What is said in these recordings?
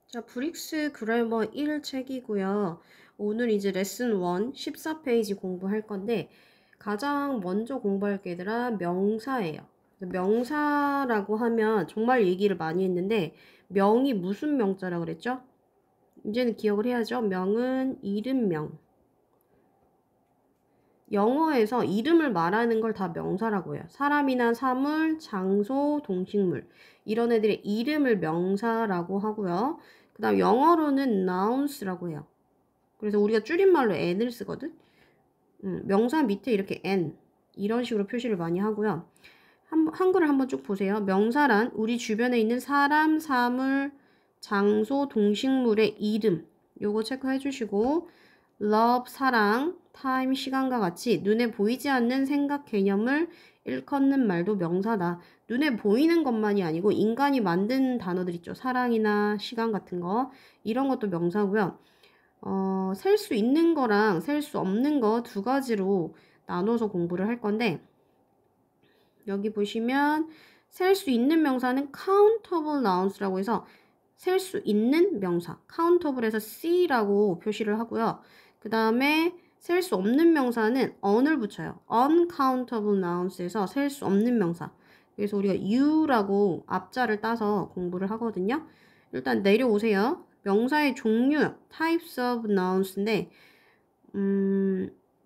자, 브릭스 그래머 1 책이고요. 오늘 이제 레슨 1 14페이지 공부할 건데 가장 먼저 공부할 게 얘들아 명사예요. 명사라고 하면 정말 얘기를 많이 했는데 명이 무슨 명자라고 그랬죠? 이제는 기억을 해야죠. 명은 이름명. 영어에서 이름을 말하는 걸 다 명사라고 해요. 사람이나 사물, 장소, 동식물 이런 애들의 이름을 명사라고 하고요. 그 다음 영어로는 nouns라고 해요. 그래서 우리가 줄임말로 n을 쓰거든. 명사 밑에 이렇게 n 이런 식으로 표시를 많이 하고요. 한글을 한번 쭉 보세요. 명사란 우리 주변에 있는 사람, 사물, 장소, 동식물의 이름 요거 체크해 주시고 love, 사랑, time, 시간과 같이 눈에 보이지 않는 생각, 개념을 일컫는 말도 명사다. 눈에 보이는 것만이 아니고 인간이 만든 단어들 있죠. 사랑이나 시간 같은 거 이런 것도 명사고요. 셀 수 있는 거랑 셀 수 없는 거 두 가지로 나눠서 공부를 할 건데 여기 보시면 셀 수 있는 명사는 countable nouns라고 해서 셀 수 있는 명사 countable에서 C라고 표시를 하고요. 그 다음에 셀 수 없는 명사는 on을 붙여요. uncountable nouns에서 셀 수 없는 명사. 그래서 우리가 U라고 앞자를 따서 공부를 하거든요. 일단 내려오세요. 명사의 종류, types of nouns인데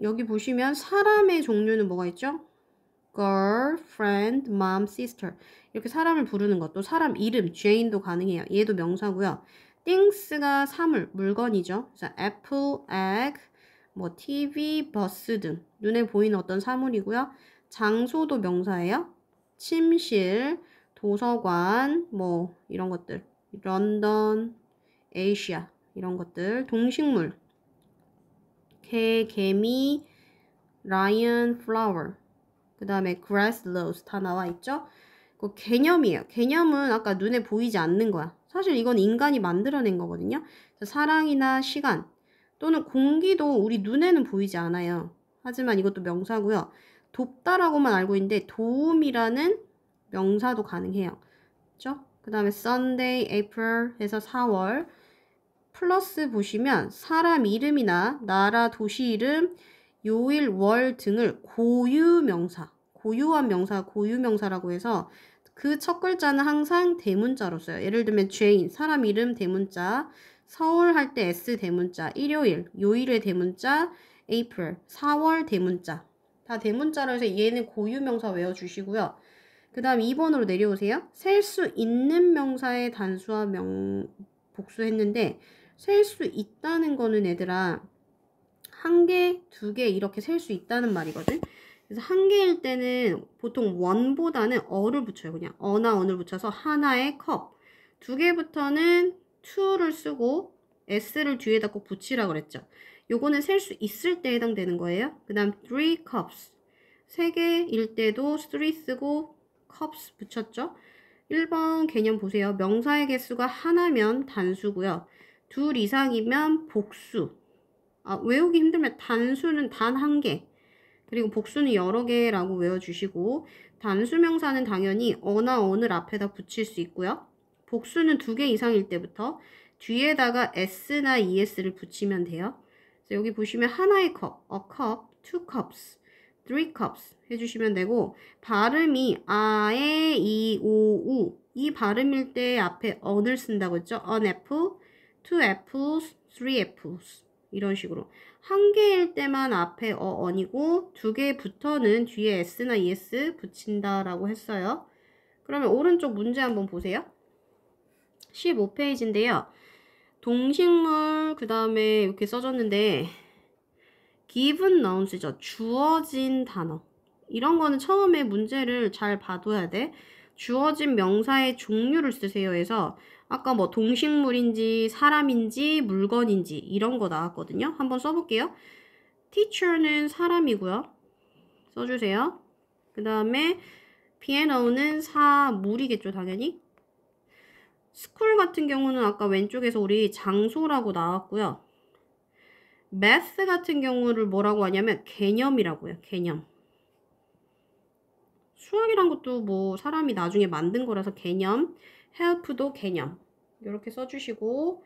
여기 보시면 사람의 종류는 뭐가 있죠? girl, friend, mom, sister 이렇게 사람을 부르는 것도 사람 이름, Jane도 가능해요. 얘도 명사고요. things가 사물, 물건이죠. 그래서 apple, egg, 뭐 TV, 버스 등 눈에 보이는 어떤 사물이고요. 장소도 명사예요. 침실, 도서관, 뭐 이런 것들. 런던, 아시아 이런 것들. 동식물, 개, 개미, lion, flower 그 다음에 grass, rose 다 나와 있죠? 그 개념이에요. 개념은 아까 눈에 보이지 않는 거야. 사실 이건 인간이 만들어낸 거거든요. 사랑이나 시간 또는 공기도 우리 눈에는 보이지 않아요. 하지만 이것도 명사고요. 돕다라고만 알고 있는데 도움이라는 명사도 가능해요. 그렇죠? 그 다음에 Sunday, April 해서 4월 플러스 보시면 사람 이름이나 나라, 도시 이름, 요일, 월 등을 고유명사, 고유한 명사, 고유명사라고 해서 그 첫 글자는 항상 대문자로 써요. 예를 들면 Jane, 사람 이름 대문자, 서울 할 때 S 대문자, 일요일, 요일의 대문자, April, 4월 대문자. 다 대문자로 해서 얘는 고유명사 외워주시고요. 그 다음 2번으로 내려오세요. 셀 수 있는 명사의 단수와 복수했는데 셀 수 있다는 거는 얘들아 한 개, 두 개 이렇게 셀 수 있다는 말이거든. 그래서 한 개일 때는 보통 원보다는 어를 붙여요. 그냥 어나 언을 붙여서 하나의 컵. 두 개부터는 to를 쓰고 s를 뒤에다 꼭 붙이라고 그랬죠. 요거는 셀 수 있을 때 해당되는 거예요. 그 다음 three cups. 세 개일 때도 three 쓰고 cups 붙였죠. 1번 개념 보세요. 명사의 개수가 하나면 단수고요. 둘 이상이면 복수. 외우기 힘들면 단수는 단 한 개, 그리고 복수는 여러 개라고 외워주시고 단수 명사는 당연히 어나 언을 앞에다 붙일 수 있고요. 복수는 두 개 이상일 때부터 뒤에다가 s나 es를 붙이면 돼요. 그래서 여기 보시면 하나의 컵, a cup, two cups, three cups 해주시면 되고 발음이 아에, 이, 오, 우 이 발음일 때 앞에 언을 쓴다고 했죠. an apple, two apples, three apples 이런 식으로 한 개일 때만 앞에 언이고 두 개부터는 뒤에 s나 es 붙인다라고 했어요. 그러면 오른쪽 문제 한번 보세요. 15페이지인데요. 동식물 그 다음에 이렇게 써졌는데 given nouns죠. 주어진 단어. 이런 거는 처음에 문제를 잘 봐둬야 돼. 주어진 명사의 종류를 쓰세요 해서 아까 뭐 동식물인지 사람인지 물건인지 이런 거 나왔거든요. 한번 써볼게요. teacher는 사람이고요. 써주세요. 그 다음에 piano는 사물이겠죠, 당연히. school 같은 경우는 아까 왼쪽에서 우리 장소라고 나왔고요. math 같은 경우를 뭐라고 하냐면 개념이라고요. 개념. 수학이란 것도 뭐 사람이 나중에 만든 거라서 개념. help도 개념. 이렇게 써주시고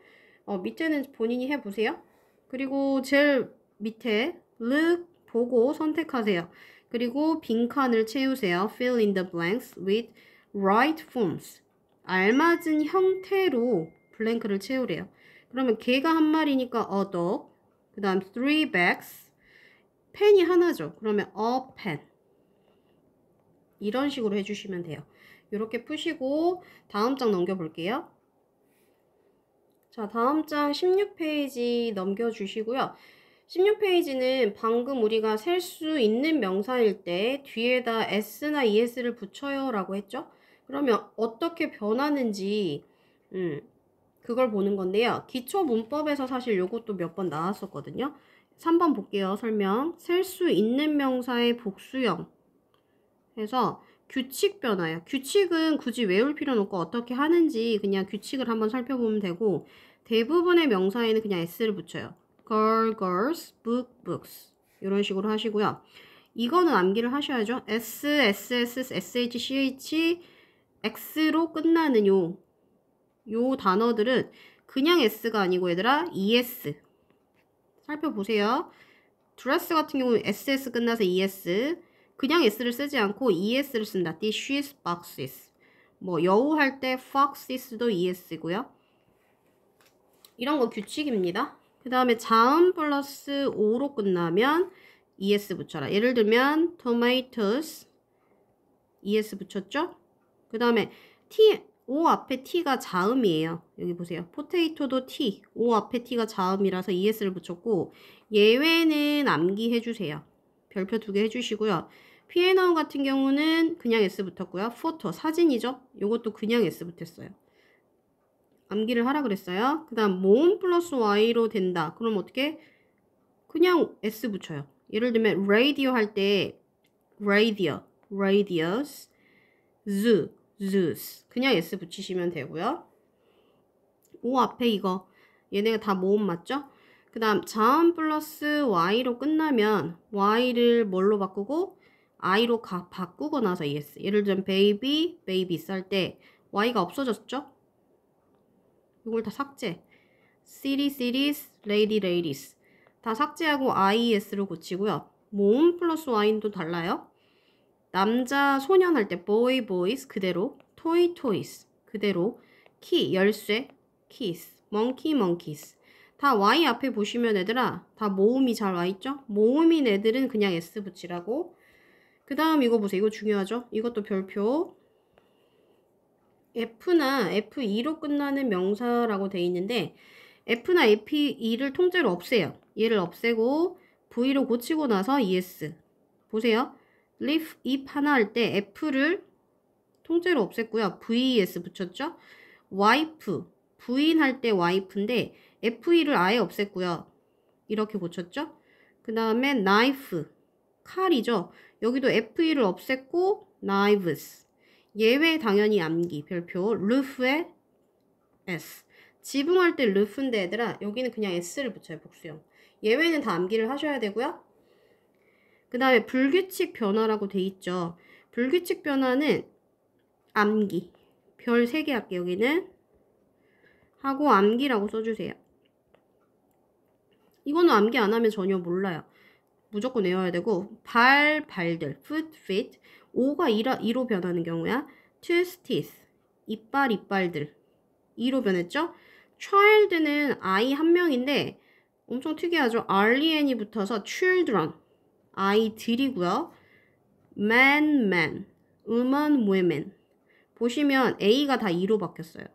밑에는 본인이 해보세요. 그리고 제일 밑에 look 보고 선택하세요. 그리고 빈칸을 채우세요. Fill in the blanks with right forms. 알맞은 형태로 블랭크를 채우래요. 그러면 개가 한 마리니까 a dog. 그 다음 three bags. 펜이 하나죠. 그러면 a pen. 이런 식으로 해주시면 돼요. 이렇게 푸시고 다음 장 넘겨볼게요. 자, 다음 장 16페이지 넘겨주시고요. 16페이지는 방금 우리가 셀 수 있는 명사일 때 뒤에다 s나 es를 붙여요 라고 했죠? 그러면 어떻게 변하는지 그걸 보는 건데요. 기초 문법에서 사실 요것도 몇 번 나왔었거든요. 3번 볼게요. 설명. 셀 수 있는 명사의 복수형 해서 규칙 변화예요. 규칙은 굳이 외울 필요는 없고 어떻게 하는지 그냥 규칙을 한번 살펴보면 되고 대부분의 명사에는 그냥 s를 붙여요. girl, girls, book, books 이런 식으로 하시고요. 이거는 암기를 하셔야죠. s, ss, sh, ch, x로 끝나는 요 단어들은 그냥 s가 아니고 얘들아 es 살펴보세요. dress 같은 경우는 ss 끝나서 es 그냥 s를 쓰지 않고 es를 쓴다. dishes, boxes. 뭐 여우 할 때 foxes도 es고요. 이런 거 규칙입니다. 그 다음에 자음 플러스 o로 끝나면 es 붙여라. 예를 들면 tomatoes es 붙였죠? 그 다음에 o 앞에 t가 자음이에요. 여기 보세요. potato도 t, o 앞에 t가 자음이라서 es를 붙였고 예외는 암기해 주세요. 별표 2개 해주시고요. 피에나우 같은 경우는 그냥 s 붙었고요. 포토 사진이죠. 요것도 그냥 s 붙었어요. 암기를 하라 그랬어요. 그 다음 모음 플러스 y로 된다. 그럼 어떻게? 그냥 s 붙여요. 예를 들면 radio 할 때 radio, radius, zoo, zoos 그냥 s 붙이시면 되고요. o 앞에 이거 얘네가 다 모음 맞죠? 그 다음 자음 플러스 y로 끝나면 y를 뭘로 바꾸고 i로 바꾸고 나서 es. 예를 들면 baby, babies 할 때 y가 없어졌죠? 이걸 다 삭제. city, cities, lady, ladies 다 삭제하고 ies로 고치고요. 모음 플러스 y는 또 달라요. 남자, 소년 할 때 boy, boys 그대로 toy, toys 그대로 key, 열쇠, keys, monkey, monkeys 다 y 앞에 보시면 얘들아 다 모음이 잘 와있죠? 모음인 애들은 그냥 s 붙이라고. 그 다음 이거 보세요. 이거 중요하죠? 이것도 별표. F나 F2로 끝나는 명사라고 돼 있는데 F나 F2를 통째로 없애요. 얘를 없애고 V로 고치고 나서 ES. 보세요. live, if 하나 할 때 F를 통째로 없앴고요. VES 붙였죠? wife, 부인 할 때 wife인데 F2를 아예 없앴고요. 이렇게 고쳤죠? 그 다음에 knife, 칼이죠? 여기도 F2를 없앴고 knives. 예외 당연히 암기 별표 roof에 s. 지붕할 때 roof인데 얘들아 여기는 그냥 s를 붙여요. 복수형. 예외는 다 암기를 하셔야 되고요. 그 다음에 불규칙 변화라고 돼 있죠. 불규칙 변화는 암기 별 3개 할게요. 여기는 하고 암기라고 써주세요. 이거는 암기 안 하면 전혀 몰라요. 무조건 외워야 되고 발들 foot, feet 5가 2로 변하는 경우야. tooth, teeth 이빨들 2로 변했죠. child는 아이 한 명인데 엄청 특이하죠. REN이 붙어서 children 아이들이고요. man, women 보시면 A가 다 2로 바뀌었어요.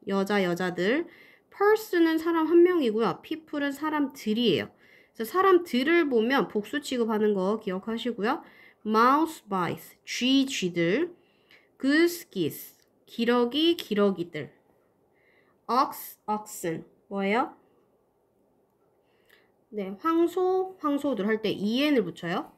여자들 person은 사람 한 명이고요. people은 사람들이에요. 그래서 사람들을 보면 복수 취급하는 거 기억하시고요. mouse, mice, 쥐들, goose, geese, 기러기들, ox, oxen 뭐예요? 네, 황소들 할 때 en을 붙여요.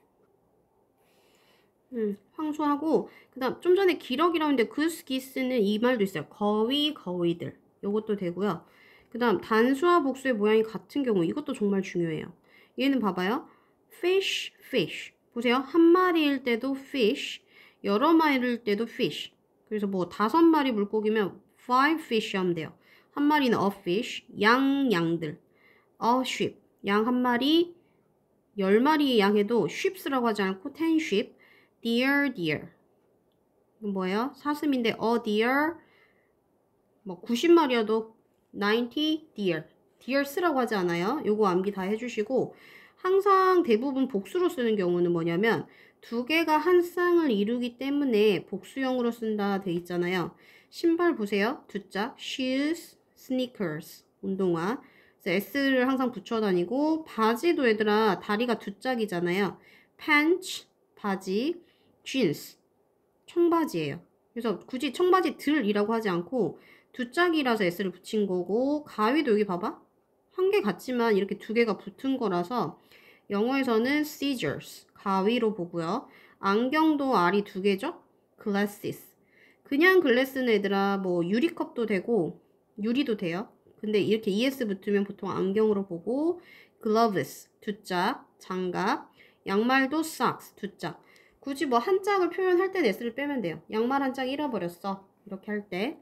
황소하고 그 다음 좀 전에 기러기라고 했는데 goose, geese는 이 말도 있어요. 거위들 요것도 되고요. 그 다음 단수와 복수의 모양이 같은 경우 이것도 정말 중요해요. 얘는 봐봐요. fish 보세요. 한 마리일 때도 fish 여러 마리일 때도 fish 그래서 뭐 5마리 물고기면 five fish 하면 돼요. 한 마리는 a fish, 양들. a sheep, 양 한 마리, 10마리의 양 해도 sheeps라고 하지 않고 10 sheep, deer. 이건 뭐예요? 사슴인데 a deer, 뭐 90마리여도 90 deers라고 하지 않아요. 요거 암기 다 해주시고 항상 대부분 복수로 쓰는 경우는 뭐냐면 두 개가 한 쌍을 이루기 때문에 복수형으로 쓴다 돼 있잖아요. 신발 보세요. 두 짝 shoes, sneakers 운동화. 그래서 s를 항상 붙여 다니고 바지도 얘들아 다리가 두 짝이잖아요. pants 바지, jeans 청바지예요. 그래서 굳이 청바지들이라고 하지 않고 두 짝이라서 s를 붙인 거고 가위도 여기 봐봐. 한 개 같지만 이렇게 두 개가 붙은 거라서 영어에서는 scissors 가위로 보고요. 안경도 R이 두 개죠? glasses 그냥 글래스는 얘들아 뭐 유리컵도 되고 유리도 돼요. 근데 이렇게 ES 붙으면 보통 안경으로 보고 gloves 두 짝 장갑 양말도 socks 두 짝 굳이 뭐 한 짝을 표현할 때 S를 빼면 돼요. 양말 한 짝 잃어버렸어 이렇게 할 때.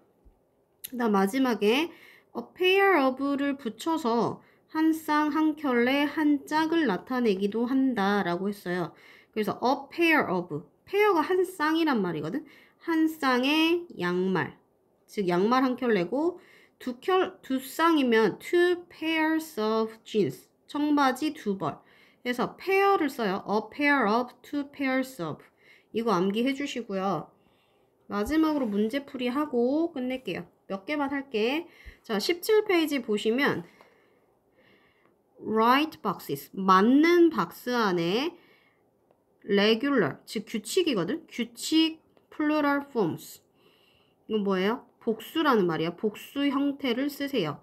그다음 마지막에 a pair of를 붙여서 한 쌍, 한 켤레, 한 짝을 나타내기도 한다 라고 했어요. 그래서 a pair of, 페어가 한 쌍이란 말이거든. 한 쌍의 양말, 즉 양말 한 켤레고 두 쌍이면 two pairs of jeans, 청바지 두 벌. 그래서 pair를 써요. a pair of, two pairs of. 이거 암기해 주시고요. 마지막으로 문제풀이 하고 끝낼게요. 몇 개만 할게. 자, 17페이지 보시면 right boxes, 맞는 박스 안에 regular, 즉 규칙이거든. 규칙 plural forms. 이건 뭐예요? 복수라는 말이야. 복수 형태를 쓰세요.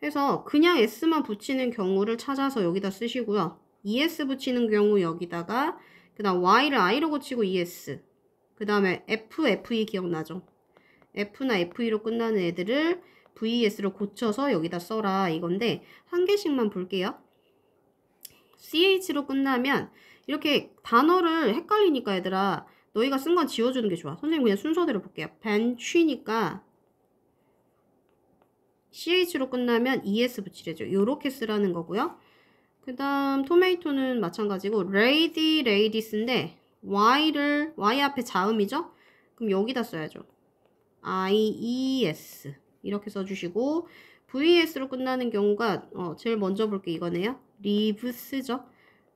그래서 그냥 s만 붙이는 경우를 찾아서 여기다 쓰시고요. es 붙이는 경우 여기다가 그 다음 y를 i로 고치고 es 그 다음에 FE 기억나죠? F나 FE로 끝나는 애들을 VS로 고쳐서 여기다 써라 이건데 한 개씩만 볼게요. CH로 끝나면 이렇게 단어를 헷갈리니까 얘들아 너희가 쓴 건 지워주는 게 좋아. 선생님 그냥 순서대로 볼게요. bench니까 CH로 끝나면 ES 붙이래죠. 요렇게 쓰라는 거고요. 그 다음 토마토는 마찬가지고 ladies인데 Y 앞에 자음이죠? 그럼 여기다 써야죠. IES 이렇게 써주시고 VS로 끝나는 경우가 제일 먼저 볼 게 이거네요. leaves죠?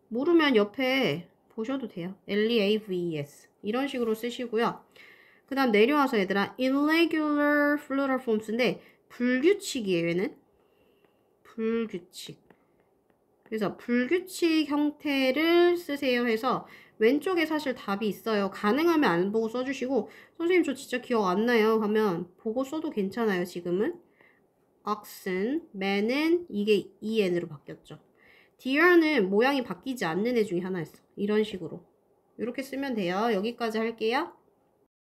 모르면 옆에 보셔도 돼요. LEAVES 이런 식으로 쓰시고요. 그 다음 내려와서 얘들아 irregular plural forms인데 불규칙이에요. 얘는 불규칙. 그래서 불규칙 형태를 쓰세요 해서 왼쪽에 사실 답이 있어요. 가능하면 안 보고 써주시고 선생님 저 진짜 기억 안 나요 하면 보고 써도 괜찮아요. 지금은 oxen, man은 이게 EN으로 바뀌었죠. deer는 모양이 바뀌지 않는 애 중에 하나였어. 이런 식으로 이렇게 쓰면 돼요. 여기까지 할게요.